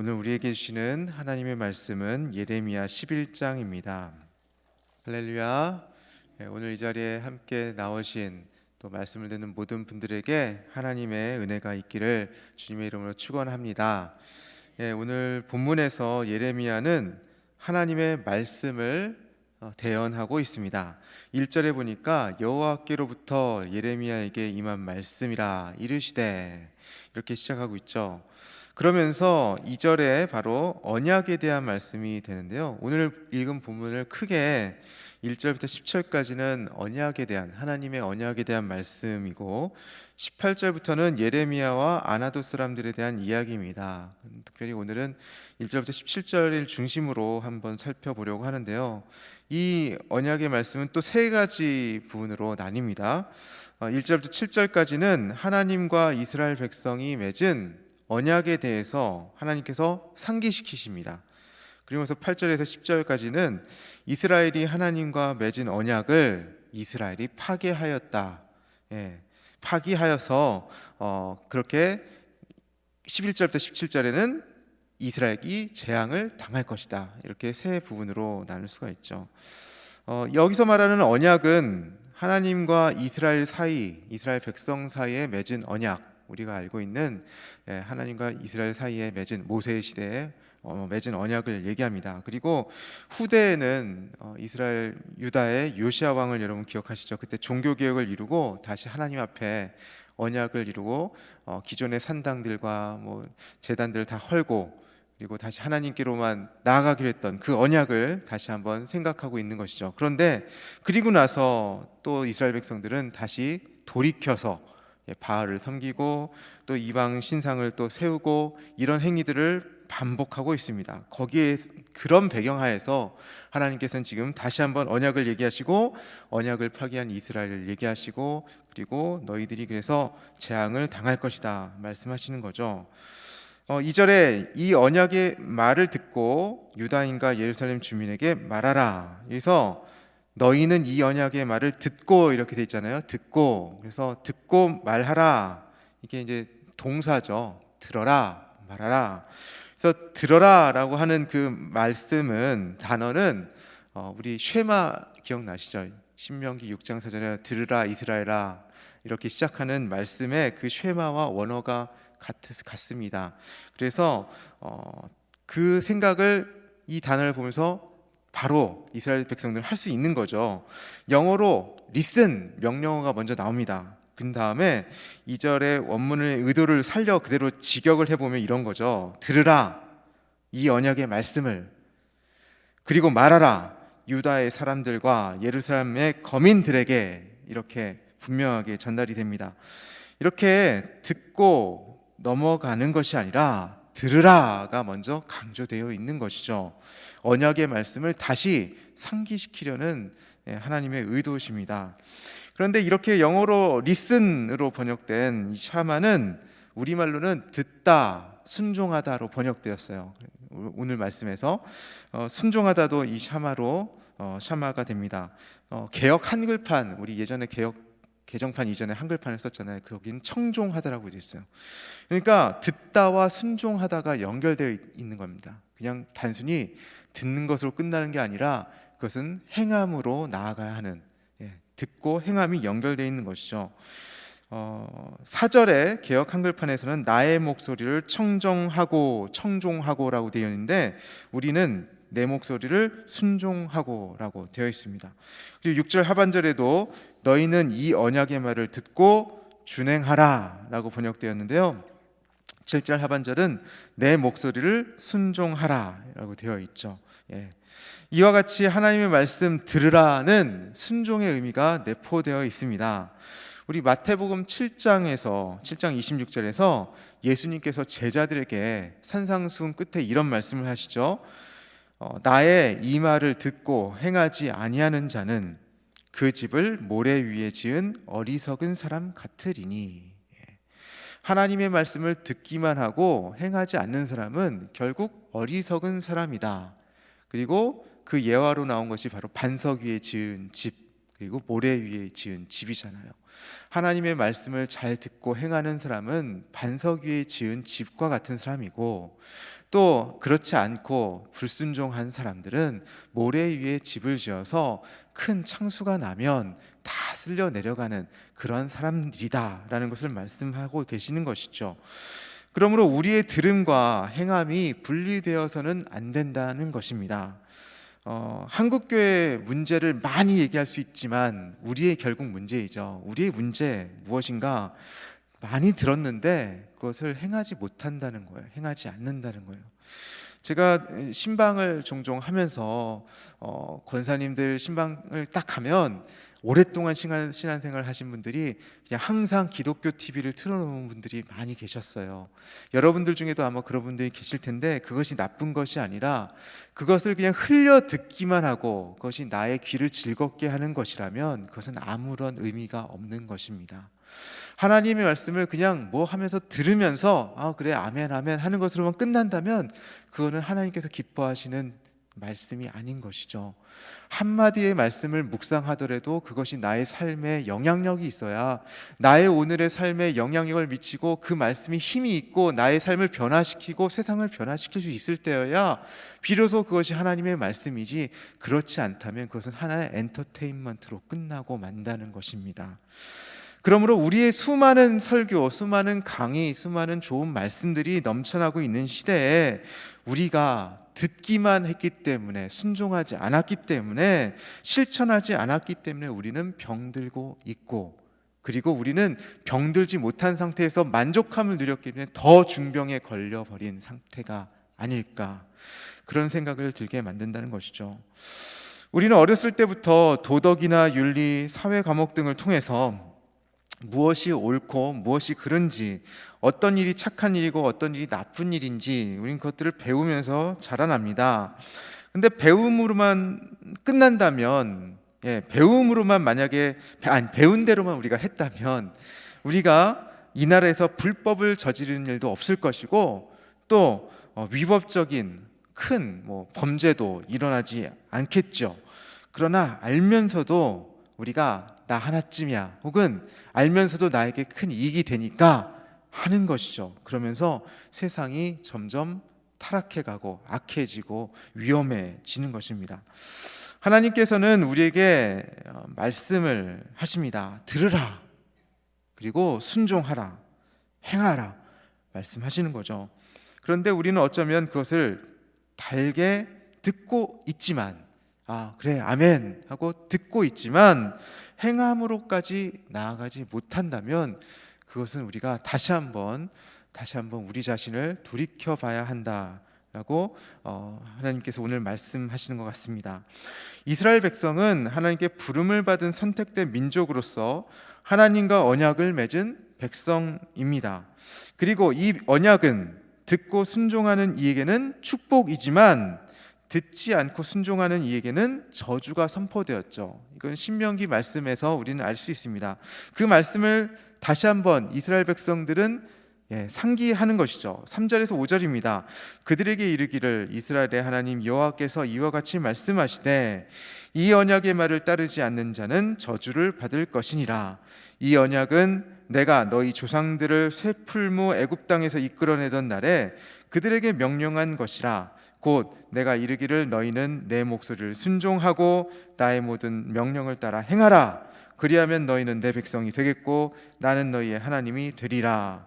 오늘 우리에게 주시는 하나님의 말씀은 예레미야 11장입니다. 할렐루야. 오늘 이 자리에 함께 나오신 또 말씀을 듣는 모든 분들에게 하나님의 은혜가 있기를 주님의 이름으로 축원합니다. 오늘 본문에서 예레미야는 하나님의 말씀을 대언하고 있습니다. 1절에 보니까 여호와께로부터 예레미야에게 임한 말씀이라 이르시되, 이렇게 시작하고 있죠. 그러면서 2절에 바로 언약에 대한 말씀이 되는데요, 오늘 읽은 본문을 크게 1절부터 10절까지는 언약에 대한, 하나님의 언약에 대한 말씀이고, 18절부터는 예레미야와 아나도 사람들에 대한 이야기입니다. 특별히 오늘은 1절부터 17절을 중심으로 한번 살펴보려고 하는데요, 이 언약의 말씀은 또 세 가지 부분으로 나뉩니다. 1절부터 7절까지는 하나님과 이스라엘 백성이 맺은 언약에 대해서 하나님께서 상기시키십니다. 그리고서 8절에서 10절까지는 이스라엘이 하나님과 맺은 언약을 이스라엘이 파괴하였다. 파기하여서 그렇게 11절부터 17절에는 이스라엘이 재앙을 당할 것이다. 이렇게 세 부분으로 나눌 수가 있죠. 여기서 말하는 언약은 하나님과 이스라엘 사이, 이스라엘 백성 사이에 맺은 언약, 우리가 알고 있는 하나님과 이스라엘 사이에 맺은 모세 시대에 맺은 언약을 얘기합니다. 그리고 후대에는 이스라엘 유다의 요시야 왕을 여러분 기억하시죠? 그때 종교 개혁을 이루고 다시 하나님 앞에 언약을 이루고 기존의 산당들과 제단들을 다 헐고, 그리고 다시 하나님께로만 나아가기로 했던 그 언약을 다시 한번 생각하고 있는 것이죠. 그런데 그리고 나서 또 이스라엘 백성들은 다시 돌이켜서 바알을 섬기고 또 이방 신상을 또 세우고, 이런 행위들을 반복하고 있습니다. 거기에 그런 배경하에서 하나님께서는 지금 다시 한번 언약을 얘기하시고, 언약을 파기한 이스라엘을 얘기하시고, 그리고 너희들이 그래서 재앙을 당할 것이다 말씀하시는 거죠. 2절에 이 언약의 말을 듣고 유다인과 예루살렘 주민에게 말하라. 그래서 너희는 이 언약의 말을 듣고, 이렇게 돼 있잖아요. 듣고, 그래서 듣고 말하라. 이게 이제 동사죠. 들어라, 말하라. 그래서 들어라라고 하는 그 말씀은, 단어는 우리 쉐마 기억나시죠? 신명기 6장 4절에 들으라 이스라엘아, 이렇게 시작하는 말씀의 그 쉐마와 원어가 같습니다. 그래서 그 생각을, 이 단어를 보면서 바로 이스라엘 백성들은 할 수 있는 거죠. 영어로 listen, 명령어가 먼저 나옵니다. 그 다음에 2절의 원문의 의도를 살려 그대로 직역을 해보면 이런 거죠. 들으라, 이 언약의 말씀을. 그리고 말하라, 유다의 사람들과 예루살렘의 거민들에게. 이렇게 분명하게 전달이 됩니다. 이렇게 듣고 넘어가는 것이 아니라 들으라가 먼저 강조되어 있는 것이죠. 언약의 말씀을 다시 상기시키려는 하나님의 의도십니다. 그런데 이렇게 영어로 listen으로 번역된 이 샤마는 우리말로는 듣다, 순종하다로 번역되었어요. 오늘 말씀에서 순종하다도 이 샤마로 샤마가 됩니다. 개역 한글판, 우리 예전에 개정판 이전에 한글판을 썼잖아요. 거기는 청종하다라고 되어 있어요. 그러니까 듣다와 순종하다가 연결되어 있는 겁니다. 그냥 단순히 듣는 것으로 끝나는 게 아니라 그것은 행함으로 나아가야 하는, 듣고 행함이 연결되어 있는 것이죠. 4절에 개역 한글판에서는 나의 목소리를 청종하고라고 되어 있는데, 우리는 내 목소리를 순종하고라고 되어 있습니다. 그리고 6절 하반절에도 너희는 이 언약의 말을 듣고 준행하라 라고 번역되었는데요, 7절 하반절은 내 목소리를 순종하라 라고 되어 있죠. 이와 같이 하나님의 말씀 들으라는 순종의 의미가 내포되어 있습니다. 우리 마태복음 7장 26절에서 예수님께서 제자들에게 산상수훈 끝에 이런 말씀을 하시죠. 나의 이 말을 듣고 행하지 아니하는 자는 그 집을 모래 위에 지은 어리석은 사람 같으리니. 하나님의 말씀을 듣기만 하고 행하지 않는 사람은 결국 어리석은 사람이다. 그리고 그 예화로 나온 것이 바로 반석 위에 지은 집, 그리고 모래 위에 지은 집이잖아요. 하나님의 말씀을 잘 듣고 행하는 사람은 반석 위에 지은 집과 같은 사람이고, 또 그렇지 않고 불순종한 사람들은 모래 위에 집을 지어서 큰 창수가 나면 다 쓸려 내려가는 그런 사람들이다라는 것을 말씀하고 계시는 것이죠. 그러므로 우리의 들음과 행함이 분리되어서는 안 된다는 것입니다. 한국교회 문제를 많이 얘기할 수 있지만 우리의 결국 문제이죠. 우리의 문제 무엇인가? 많이 들었는데 그것을 행하지 못한다는 거예요. 행하지 않는다는 거예요. 제가 신방을 종종 하면서 권사님들 신방을 딱 하면 오랫동안 신앙생활 하신 분들이 그냥 항상 기독교 TV를 틀어놓은 분들이 많이 계셨어요. 여러분들 중에도 아마 그런 분들이 계실 텐데 그것이 나쁜 것이 아니라 그것을 그냥 흘려 듣기만 하고 그것이 나의 귀를 즐겁게 하는 것이라면 그것은 아무런 의미가 없는 것입니다. 하나님의 말씀을 그냥 뭐 하면서 들으면서 그래 아멘 아멘 하는 것으로만 끝난다면 그거는 하나님께서 기뻐하시는 말씀이 아닌 것이죠. 한마디의 말씀을 묵상하더라도 그것이 나의 삶에 영향력이 있어야, 나의 오늘의 삶에 영향력을 미치고 그 말씀이 힘이 있고 나의 삶을 변화시키고 세상을 변화시킬 수 있을 때여야 비로소 그것이 하나님의 말씀이지, 그렇지 않다면 그것은 하나의 엔터테인먼트로 끝나고 만다는 것입니다. 그러므로 우리의 수많은 설교, 수많은 강의, 수많은 좋은 말씀들이 넘쳐나고 있는 시대에 우리가 듣기만 했기 때문에, 순종하지 않았기 때문에, 실천하지 않았기 때문에 우리는 병들고 있고, 그리고 우리는 병들지 못한 상태에서 만족함을 누렸기 때문에 더 중병에 걸려버린 상태가 아닐까, 그런 생각을 들게 만든다는 것이죠. 우리는 어렸을 때부터 도덕이나 윤리, 사회 과목 등을 통해서 무엇이 옳고 무엇이 그른지, 어떤 일이 착한 일이고 어떤 일이 나쁜 일인지 우리는 그것들을 배우면서 자라납니다. 근데 배움으로만 끝난다면, 배움으로만 만약에 배운 대로만 우리가 했다면 우리가 이 나라에서 불법을 저지르는 일도 없을 것이고, 또 위법적인 큰 범죄도 일어나지 않겠죠. 그러나 알면서도 우리가 나 하나쯤이야, 혹은 알면서도 나에게 큰 이익이 되니까 하는 것이죠. 그러면서 세상이 점점 타락해가고 악해지고 위험해지는 것입니다. 하나님께서는 우리에게 말씀을 하십니다. 들으라, 그리고 순종하라, 행하라 말씀하시는 거죠. 그런데 우리는 어쩌면 그것을 달게 듣고 있지만, 그래 아멘 하고 듣고 있지만 행함으로까지 나아가지 못한다면 그것은 우리가 다시 한번 우리 자신을 돌이켜 봐야 한다라고 하나님께서 오늘 말씀하시는 것 같습니다. 이스라엘 백성은 하나님께 부름을 받은 선택된 민족으로서 하나님과 언약을 맺은 백성입니다. 그리고 이 언약은 듣고 순종하는 이에게는 축복이지만 듣지 않고 순종하는 이에게는 저주가 선포되었죠. 이건 신명기 말씀에서 우리는 알 수 있습니다. 그 말씀을 다시 한번 이스라엘 백성들은 상기하는 것이죠. 3절에서 5절입니다. 그들에게 이르기를 이스라엘의 하나님 여호와께서 이와 같이 말씀하시되 이 언약의 말을 따르지 않는 자는 저주를 받을 것이니라. 이 언약은 내가 너희 조상들을 쇠풀무 애굽 땅에서 이끌어내던 날에 그들에게 명령한 것이라. 곧 내가 이르기를 너희는 내 목소리를 순종하고 나의 모든 명령을 따라 행하라. 그리하면 너희는 내 백성이 되겠고 나는 너희의 하나님이 되리라.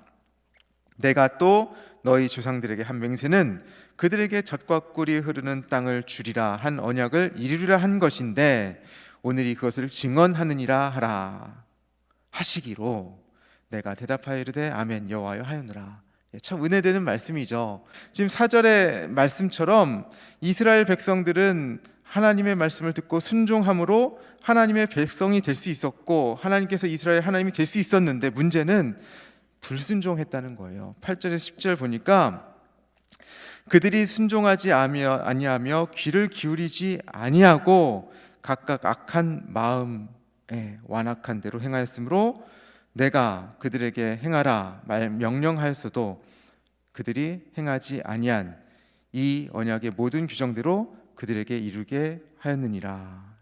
내가 또 너희 조상들에게 한 맹세는 그들에게 젖과 꿀이 흐르는 땅을 주리라 한 언약을 이루리라 한 것인데 오늘이 그것을 증언하느니라 하라 하시기로 내가 대답하여 이르되 아멘 여호와여 하였노라. 참 은혜되는 말씀이죠. 지금 4절의 말씀처럼 이스라엘 백성들은 하나님의 말씀을 듣고 순종함으로 하나님의 백성이 될 수 있었고 하나님께서 이스라엘 하나님이 될 수 있었는데 문제는 불순종했다는 거예요. 8절에서 10절 보니까 그들이 순종하지 아니하며 귀를 기울이지 아니하고 각각 악한 마음에 완악한 대로 행하였으므로 내가 그들에게 행하라 명령하였어도 그들이 행하지 아니한 이 언약의 모든 규정대로 그들에게 이루게 하였느니라.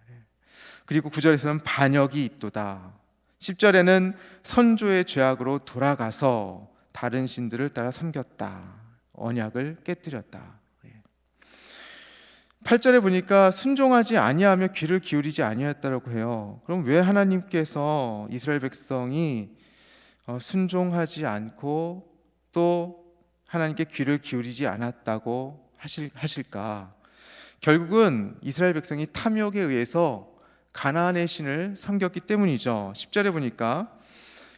그리고 9절에서는 반역이 있도다. 10절에는 선조의 죄악으로 돌아가서 다른 신들을 따라 섬겼다. 언약을 깨뜨렸다. 8절에 보니까 순종하지 아니하며 귀를 기울이지 아니하였다라고 해요. 그럼 왜 하나님께서 이스라엘 백성이 순종하지 않고 또 하나님께 귀를 기울이지 않았다고 하실까? 결국은 이스라엘 백성이 탐욕에 의해서 가나안의 신을 섬겼기 때문이죠. 10절에 보니까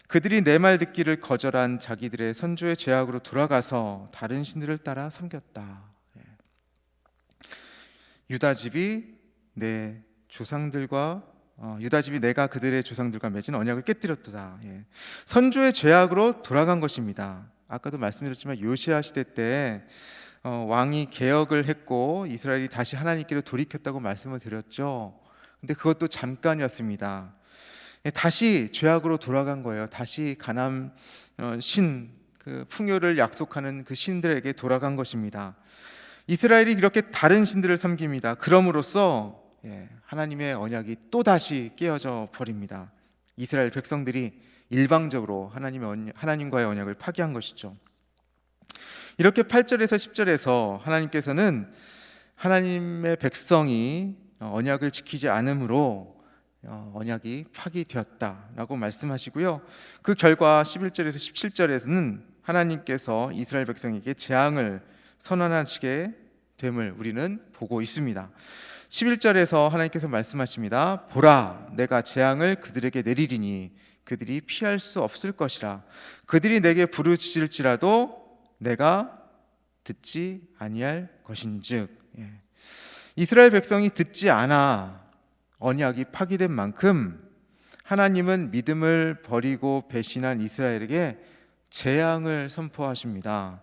그들이 내 말 듣기를 거절한 자기들의 선조의 죄악으로 돌아가서 다른 신들을 따라 섬겼다. 유다집이 내가 그들의 조상들과 맺은 언약을 깨뜨렸도다. 선조의 죄악으로 돌아간 것입니다. 아까도 말씀드렸지만 요시아 시대 때 왕이 개혁을 했고 이스라엘이 다시 하나님께로 돌이켰다고 말씀을 드렸죠. 근데 그것도 잠깐이었습니다. 다시 죄악으로 돌아간 거예요. 다시 가나안 그 풍요를 약속하는 그 신들에게 돌아간 것입니다. 이스라엘이 이렇게 다른 신들을 섬깁니다. 그럼으로써 하나님의 언약이 또다시 깨어져 버립니다. 이스라엘 백성들이 일방적으로 하나님과의 언약을 파기한 것이죠. 이렇게 8절에서 10절에서 하나님께서는 하나님의 백성이 언약을 지키지 않으므로 언약이 파기되었다라고 말씀하시고요. 그 결과 11절에서 17절에서는 하나님께서 이스라엘 백성에게 재앙을 선언하시게 됨을 우리는 보고 있습니다. 11절에서 하나님께서 말씀하십니다. 보라, 내가 재앙을 그들에게 내리리니 그들이 피할 수 없을 것이라. 그들이 내게 부르짖을지라도 내가 듣지 아니할 것인즉. 이스라엘 백성이 듣지 않아 언약이 파기된 만큼 하나님은 믿음을 버리고 배신한 이스라엘에게 재앙을 선포하십니다.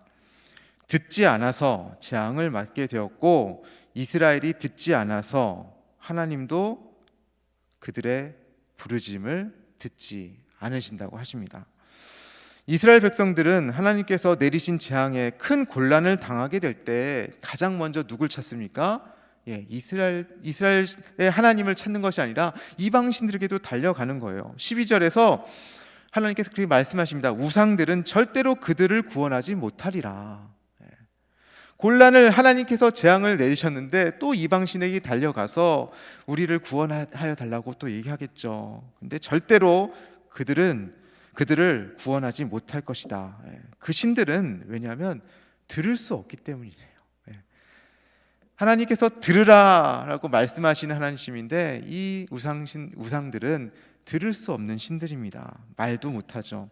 듣지 않아서 재앙을 맞게 되었고 이스라엘이 듣지 않아서 하나님도 그들의 부르짖음을 듣지 않으신다고 하십니다. 이스라엘 백성들은 하나님께서 내리신 재앙에 큰 곤란을 당하게 될 때 가장 먼저 누굴 찾습니까? 이스라엘의 하나님을 찾는 것이 아니라 이방 신들에게도 달려가는 거예요. 12절에서 하나님께서 그렇게 말씀하십니다. 우상들은 절대로 그들을 구원하지 못하리라. 곤란을 하나님께서 재앙을 내리셨는데 또 이방신에게 달려가서 우리를 구원하여 달라고 또 얘기하겠죠. 근데 절대로 그들을 구원하지 못할 것이다. 그 신들은 왜냐하면 들을 수 없기 때문이에요. 하나님께서 들으라라고 말씀하시는 하나님인데 이 우상들은 들을 수 없는 신들입니다. 말도 못하죠.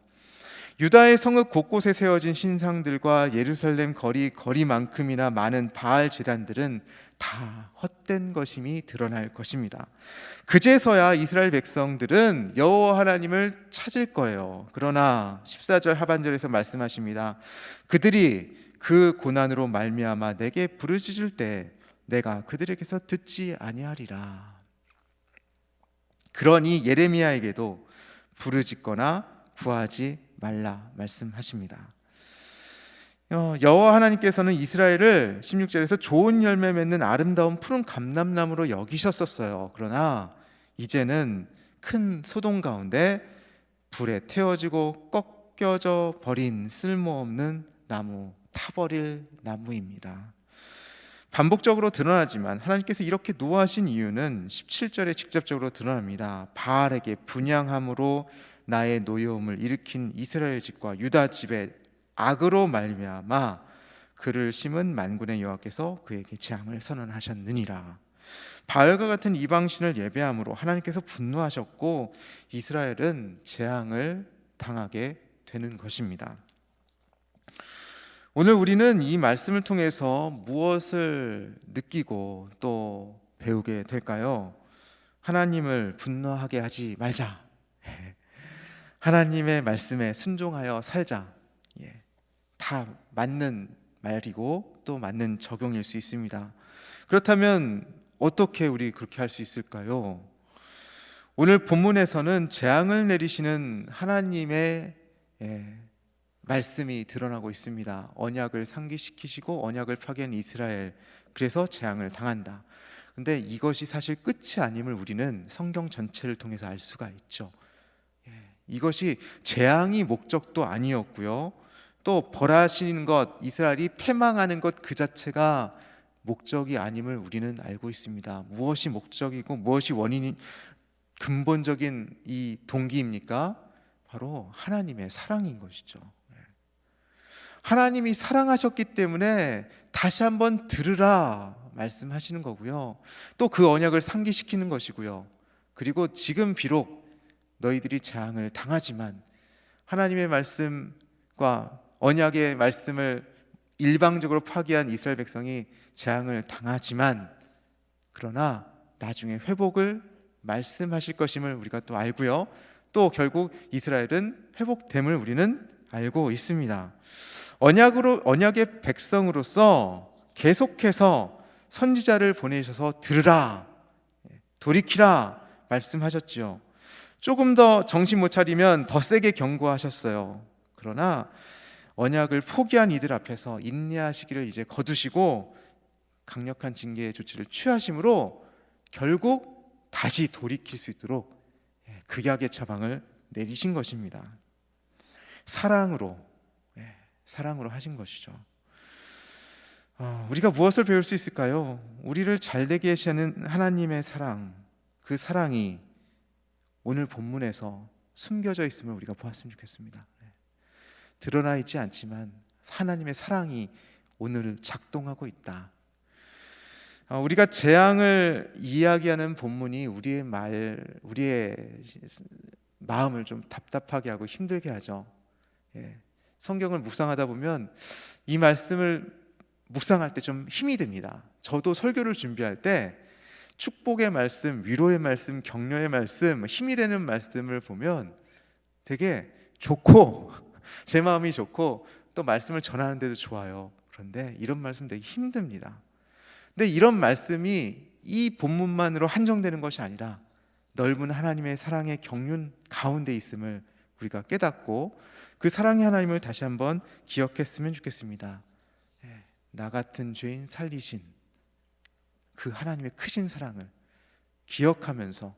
유다의 성읍 곳곳에 세워진 신상들과 예루살렘 거리만큼이나 많은 바알 제단들은 다 헛된 것임이 드러날 것입니다. 그제서야 이스라엘 백성들은 여호와 하나님을 찾을 거예요. 그러나 14절 하반절에서 말씀하십니다. 그들이 그 고난으로 말미암아 내게 부르짖을 때 내가 그들에게서 듣지 아니하리라. 그러니 예레미야에게도 부르짖거나 구하지 말라 말씀하십니다. 여호와 하나님께서는 이스라엘을 16절에서 좋은 열매 맺는 아름다운 푸른 감람나무로 여기셨었어요. 그러나 이제는 큰 소동 가운데 불에 태워지고 꺾여져 버린 쓸모없는 나무, 타버릴 나무입니다. 반복적으로 드러나지만 하나님께서 이렇게 노하신 이유는 17절에 직접적으로 드러납니다. 바알에게 분향함으로 나의 노여움을 일으킨 이스라엘 집과 유다 집의 악으로 말미암아 그를 심은 만군의 여호와께서 그에게 재앙을 선언하셨느니라. 바알과 같은 이방신을 예배함으로 하나님께서 분노하셨고 이스라엘은 재앙을 당하게 되는 것입니다. 오늘 우리는 이 말씀을 통해서 무엇을 느끼고 또 배우게 될까요? 하나님을 분노하게 하지 말자. 하나님의 말씀에 순종하여 살자. 다 맞는 말이고 또 맞는 적용일 수 있습니다. 그렇다면 어떻게 우리 그렇게 할 수 있을까요? 오늘 본문에서는 재앙을 내리시는 하나님의 말씀이 드러나고 있습니다. 언약을 상기시키시고 언약을 파괴한 이스라엘, 그래서 재앙을 당한다. 근데 이것이 사실 끝이 아님을 우리는 성경 전체를 통해서 알 수가 있죠. 이것이 재앙이 목적도 아니었고요, 또 벌하시는 것, 이스라엘이 패망하는 것 그 자체가 목적이 아님을 우리는 알고 있습니다. 무엇이 목적이고 무엇이 원인이 근본적인 이 동기입니까? 바로 하나님의 사랑인 것이죠. 하나님이 사랑하셨기 때문에 다시 한번 들으라 말씀하시는 거고요. 또 그 언약을 상기시키는 것이고요. 그리고 지금 비록 너희들이 재앙을 당하지만 하나님의 말씀과 언약의 말씀을 일방적으로 파기한 이스라엘 백성이 재앙을 당하지만 그러나 나중에 회복을 말씀하실 것임을 우리가 또 알고요. 또 결국 이스라엘은 회복됨을 우리는 알고 있습니다. 언약의 백성으로서 계속해서 선지자를 보내셔서 들으라, 돌이키라 말씀하셨지요. 조금 더 정신 못 차리면 더 세게 경고하셨어요. 그러나 언약을 포기한 이들 앞에서 인내하시기를 이제 거두시고 강력한 징계의 조치를 취하심으로 결국 다시 돌이킬 수 있도록 극약의 처방을 내리신 것입니다. 사랑으로 하신 것이죠. 우리가 무엇을 배울 수 있을까요? 우리를 잘되게 하시는 하나님의 사랑, 그 사랑이 오늘 본문에서 숨겨져 있음을 우리가 보았으면 좋겠습니다. 드러나 있지 않지만 하나님의 사랑이 오늘 작동하고 있다. 우리가 재앙을 이야기하는 본문이 우리의 마음을 좀 답답하게 하고 힘들게 하죠. 성경을 묵상하다 보면 이 말씀을 묵상할 때 좀 힘이 듭니다. 저도 설교를 준비할 때 축복의 말씀, 위로의 말씀, 격려의 말씀, 힘이 되는 말씀을 보면 되게 좋고 제 마음이 좋고 또 말씀을 전하는데도 좋아요. 그런데 이런 말씀 되게 힘듭니다. 근데 이런 말씀이 이 본문만으로 한정되는 것이 아니라 넓은 하나님의 사랑의 경륜 가운데 있음을 우리가 깨닫고 그 사랑의 하나님을 다시 한번 기억했으면 좋겠습니다. 나 같은 죄인 살리신 그 하나님의 크신 사랑을 기억하면서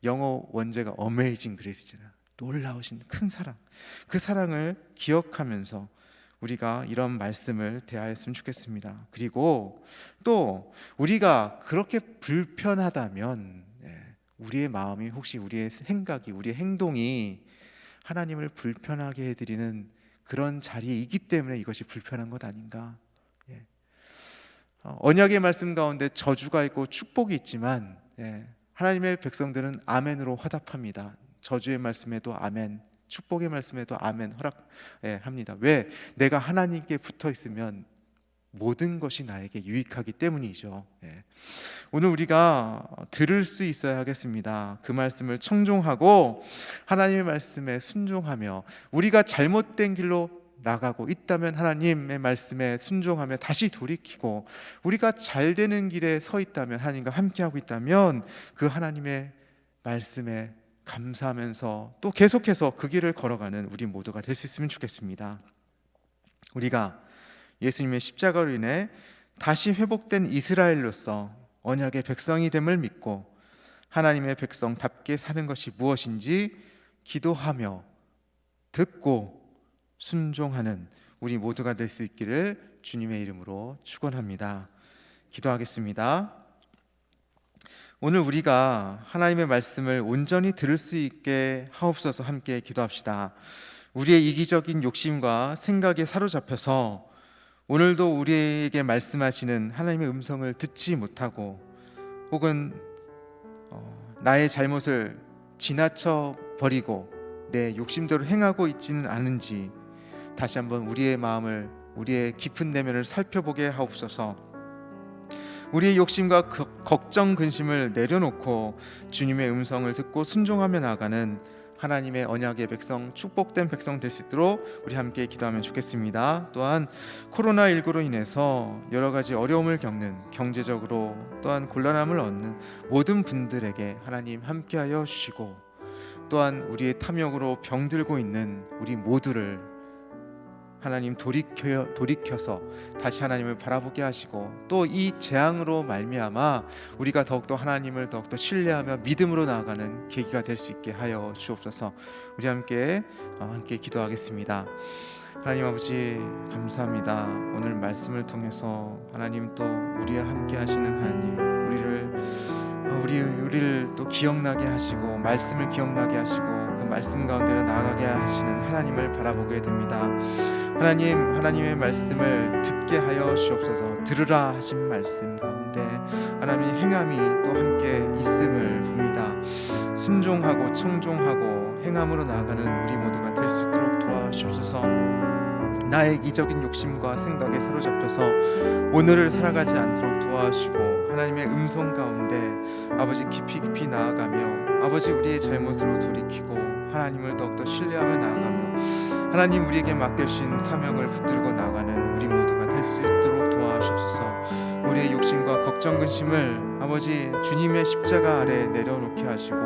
영어 원제가 Amazing Grace잖아요. 놀라우신 큰 사랑, 그 사랑을 기억하면서 우리가 이런 말씀을 대하였으면 좋겠습니다. 그리고 또 우리가 그렇게 불편하다면 우리의 마음이 혹시 우리의 생각이 우리의 행동이 하나님을 불편하게 해드리는 그런 자리이기 때문에 이것이 불편한 것 아닌가. 언약의 말씀 가운데 저주가 있고 축복이 있지만 하나님의 백성들은 아멘으로 화답합니다. 저주의 말씀에도 아멘, 축복의 말씀에도 아멘 허락합니다. 왜? 내가 하나님께 붙어 있으면 모든 것이 나에게 유익하기 때문이죠. 오늘 우리가 들을 수 있어야 하겠습니다. 그 말씀을 청종하고 하나님의 말씀에 순종하며 우리가 잘못된 길로 나가고 있다면 하나님의 말씀에 순종하며 다시 돌이키고 우리가 잘 되는 길에 서 있다면 하나님과 함께하고 있다면 그 하나님의 말씀에 감사하면서 또 계속해서 그 길을 걸어가는 우리 모두가 될 수 있으면 좋겠습니다. 우리가 예수님의 십자가로 인해 다시 회복된 이스라엘로서 언약의 백성이 됨을 믿고 하나님의 백성답게 사는 것이 무엇인지 기도하며 듣고 순종하는 우리 모두가 될 수 있기를 주님의 이름으로 축원합니다. 기도하겠습니다. 오늘 우리가 하나님의 말씀을 온전히 들을 수 있게 하옵소서. 함께 기도합시다. 우리의 이기적인 욕심과 생각에 사로잡혀서 오늘도 우리에게 말씀하시는 하나님의 음성을 듣지 못하고 혹은 나의 잘못을 지나쳐 버리고 내 욕심대로 행하고 있지는 않은지 다시 한번 우리의 마음을 우리의 깊은 내면을 살펴보게 하옵소서. 우리의 욕심과 걱정 근심을 내려놓고 주님의 음성을 듣고 순종하며 나아가는 하나님의 언약의 백성, 축복된 백성 될 수 있도록 우리 함께 기도하면 좋겠습니다. 또한 코로나19로 인해서 여러 가지 어려움을 겪는 경제적으로 또한 곤란함을 얻는 모든 분들에게 하나님 함께하여 주시고 또한 우리의 탐욕으로 병들고 있는 우리 모두를 하나님 돌이켜서 다시 하나님을 바라보게 하시고, 또 이 재앙으로 말미암아 우리가 더욱더 하나님을 더욱더 신뢰하며 믿음으로 나아가는 계기가 될 수 있게 하여 주옵소서. 우리 함께 기도하겠습니다. 하나님 아버지 감사합니다. 오늘 말씀을 통해서 하나님 또 우리와 함께 하시는 하나님, 우리를 또 기억나게 하시고 말씀을 기억나게 하시고 그 말씀 가운데로 나아가게 하시는 하나님을 바라보게 됩니다. 하나님의 말씀을 듣게 하여 주옵소서. 들으라 하신 말씀 가운데 하나님의 행함이 또 함께 있음을 봅니다. 순종하고 청종하고 행함으로 나아가는 우리 모두가 될 수 있도록 도와주옵소서. 나의 이기적인 욕심과 생각에 사로잡혀서 오늘을 살아가지 않도록 도와주시고, 하나님의 음성 가운데 아버지 깊이 나아가며 아버지 우리의 잘못으로 돌이키고 하나님을 더욱더 신뢰하며 나아가며 하나님 우리에게 맡겨주신 사명을 붙들고 나아가는 우리 모두가 될 수 있도록 도와주옵소서. 우리의 욕심과 걱정 근심을 아버지 주님의 십자가 아래 내려놓게 하시고,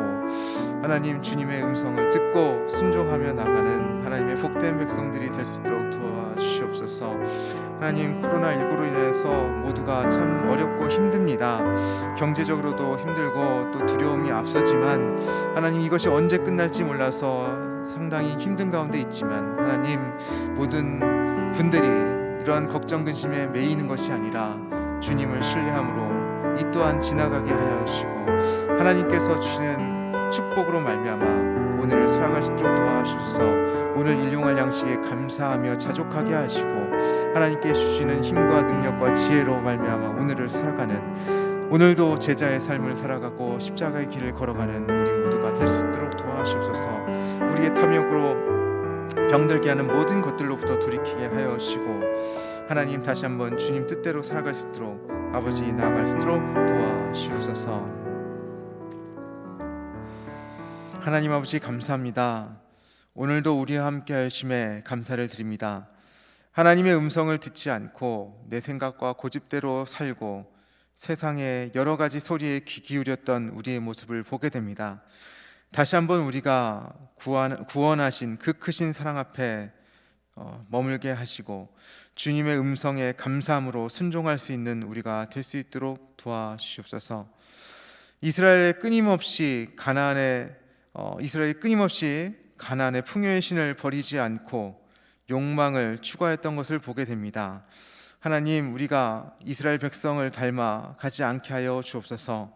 하나님 주님의 음성을 듣고 순종하며 나가는 하나님의 복된 백성들이 될 수 있도록 도와주시옵소서. 하나님, 코로나19로 인해서 모두가 참 어렵고 힘듭니다. 경제적으로도 힘들고 또 두려움이 앞서지만 하나님, 이것이 언제 끝날지 몰라서 상당히 힘든 가운데 있지만 하나님, 모든 분들이 이러한 걱정 근심에 매이는 것이 아니라 주님을 신뢰함으로 이 또한 지나가게 하여 주시고, 하나님께서 주시는 축복으로 말미암아 오늘을 살아갈 수 있도록 도와주셔서 오늘 일용할 양식에 감사하며 자족하게 하시고, 하나님께 주시는 힘과 능력과 지혜로 말미암아 오늘을 살아가는, 오늘도 제자의 삶을 살아가고 십자가의 길을 걸어가는 우리 모두가 될 수 있도록 도와주옵소서. 우리의 탐욕으로 병들게 하는 모든 것들로부터 돌이키게 하여 주시고, 하나님 다시 한번 주님 뜻대로 살아갈 수 있도록 아버지 나아갈 수 있도록 도와주옵소서. 하나님 아버지 감사합니다. 오늘도 우리와 함께 하심에 감사를 드립니다. 하나님의 음성을 듣지 않고 내 생각과 고집대로 살고 세상의 여러 가지 소리에 귀 기울였던 우리의 모습을 보게 됩니다. 다시 한번 우리가 구원하신 그 크신 사랑 앞에 머물게 하시고 주님의 음성에 감사함으로 순종할 수 있는 우리가 될 수 있도록 도와주시옵소서. 이스라엘이 끊임없이 가나안의 풍요의 신을 버리지 않고 욕망을 추구했던 것을 보게 됩니다. 하나님, 우리가 이스라엘 백성을 닮아 가지 않게 하여 주옵소서.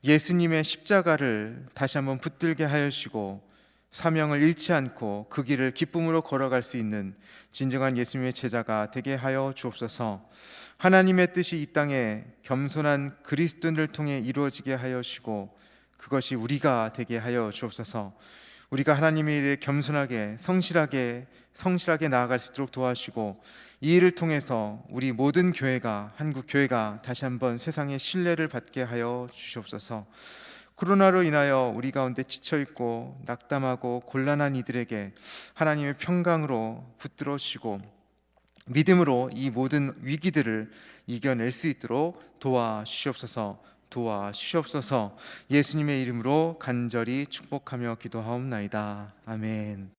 예수님의 십자가를 다시 한번 붙들게 하여 주시고 사명을 잃지 않고 그 길을 기쁨으로 걸어갈 수 있는 진정한 예수님의 제자가 되게 하여 주옵소서. 하나님의 뜻이 이 땅에 겸손한 그리스도인을 통해 이루어지게 하여 주시고 그것이 우리가 되게 하여 주옵소서. 우리가 하나님의 일에 겸손하게 성실하게 나아갈 수 있도록 도와주시고 이 일을 통해서 우리 모든 교회가, 한국 교회가 다시 한번 세상의 신뢰를 받게 하여 주시옵소서. 코로나로 인하여 우리 가운데 지쳐있고 낙담하고 곤란한 이들에게 하나님의 평강으로 붙들어 주시고 믿음으로 이 모든 위기들을 이겨낼 수 있도록 도와주시옵소서. 예수님의 이름으로 간절히 축복하며 기도하옵나이다. 아멘.